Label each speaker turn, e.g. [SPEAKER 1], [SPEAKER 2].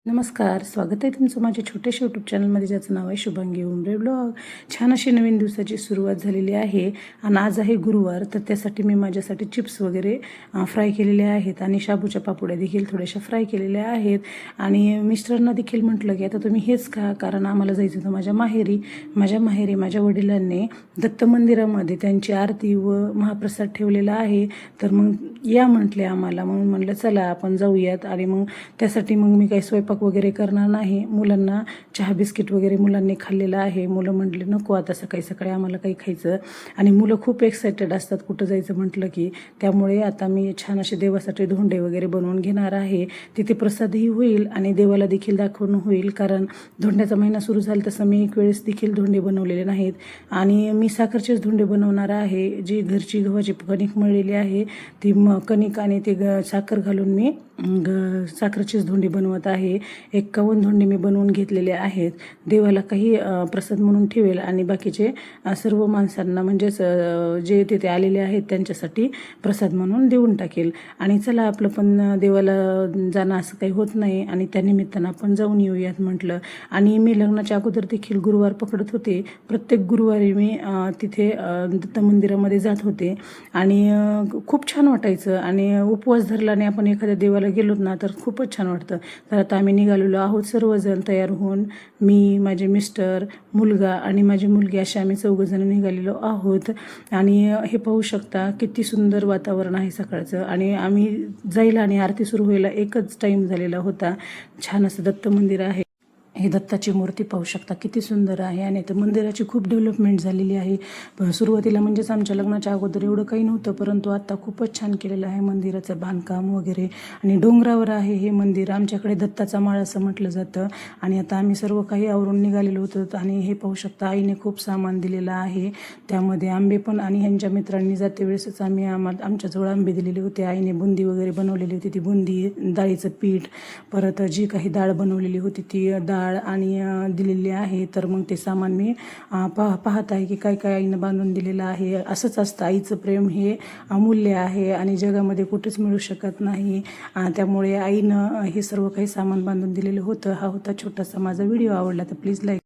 [SPEAKER 1] नमस्कार, स्वागत आहे तुमचं माझ्या छोट्याशा यूट्यूब चॅनलमध्ये, ज्याचं नाव आहे शुभांगी उमरे ब्लॉग. छान अशी नवीन दिवसाची सुरुवात झालेली आहे आणि आज आहे गुरुवार. तर त्यासाठी मी माझ्यासाठी चिप्स वगैरे फ्राय केलेले आहेत आणि शाबूच्या पापड्या देखील थोड्याशा फ्राय केलेल्या आहेत. आणि मिस्टरांना देखील म्हटलं की आता तुम्ही हेच खा, कारण आम्हाला जायचं होतं माझ्या माहेरी माझ्या वडिलांनी दत्त मंदिरामध्ये त्यांची आरती व महाप्रसाद ठेवलेला आहे. तर मग या म्हटले आम्हाला, म्हणून म्हटलं चला आपण जाऊयात. आणि मग त्यासाठी मग मी काही स्वयंपाक वगैरे करणार नाही. मुलांना चहा बिस्किट वगैरे मुलांनी खाल्लेलं आहे. मुलं म्हटले नको आता सकाळी सकाळी आम्हाला काही खायचं, आणि मुलं खूप एक्सायटेड असतात कुठं जायचं म्हटलं की. त्यामुळे आता मी छान असे देवासाठी धोंडे वगैरे बनवून घेणार आहे. तिथे प्रसादही होईल आणि देवाला देखील दाखवणं होईल, कारण धोंड्याचा महिना सुरू झाला तसं मी एक वेळेस देखील धोंडे बनवलेले नाहीत. आणि मी साखरचेच धोंडे बनवणार आहे. जी घरची गव्हाची कणिक मळलेली आहे ती कणिक आणि ते साखर घालून मी साखरेचीच धोंडी बनवत आहे. 51 धोंडे मी बनवून घेतलेले आहेत. देवाला काही प्रसाद म्हणून ठेवेल आणि बाकीचे सर्व माणसांना, म्हणजेच जे तिथे आलेले आहेत त्यांच्यासाठी प्रसाद म्हणून देऊन टाकेल. आणि चला आपलं पण देवाला जाणं असं काही होत नाही आणि त्यानिमित्तानं आपण जाऊन येऊयात म्हटलं. आणि मी लग्नाच्या अगोदर देखील गुरुवार पकडत होते. प्रत्येक गुरुवारी मी तिथे दत्त मंदिरामध्ये जात होते आणि खूप छान वाटायचं. आणि उपवास धरला आणि आपण एखाद्या देवाला गेलोत ना तर खूपच छान वाटतं. तर आता आम्ही निघालेलो आहोत सर्वजण तयार होऊन. मी, माझे मिस्टर, मुलगा आणि माझी मुलगी असे आम्ही चौघंजण निघालेलो आहोत. आणि हे पाहू शकता किती सुंदर वातावरण आहे सकाळचं. आणि आम्ही जायला आणि आरती सुरू व्हायला एकच टाईम झालेला होता. छान असं दत्त मंदिर आहे. हे दत्ताची मूर्ती पाहू शकता किती सुंदर आहे. आणि तर मंदिराची खूप डेव्हलपमेंट झालेली आहे. सुरुवातीला म्हणजेच आमच्या लग्नाच्या अगोदर एवढं काही नव्हतं, परंतु आता खूपच छान केलेलं आहे मंदिराचं बांधकाम वगैरे. आणि डोंगरावर आहे हे मंदिर. आमच्याकडे दत्ताचा माळ असं म्हटलं जातं. आणि आता आम्ही सर्व काही आवरून निघालेलो होतो. आणि हे पाहू शकता आईने खूप सामान दिलेलं आहे. त्यामध्ये आंबे पण, आणि ह्यांच्या मित्रांनी जाते वेळेसच आमच्याजवळ आंबे दिलेले होते. आईने बुंदी वगैरे बनवलेली होती. ती बुंदी, डाळीचं पीठ, परत जी काही डाळ बनवलेली होती ती डाळ आणि दिलेली आहे. तर मग ते सामान मी पाहत आहे की काय काय आईनं बांधून दिलेलं आहे. असंच असतं, आईचं प्रेम हे अमूल्य आहे आणि जगामध्ये कुठेच मिळू शकत नाही. त्यामुळे आईनं हे सर्व काही सामान बांधून दिलेलं होतं. हा होता छोटासा माझा व्हिडिओ. आवडला तर प्लीज लाईक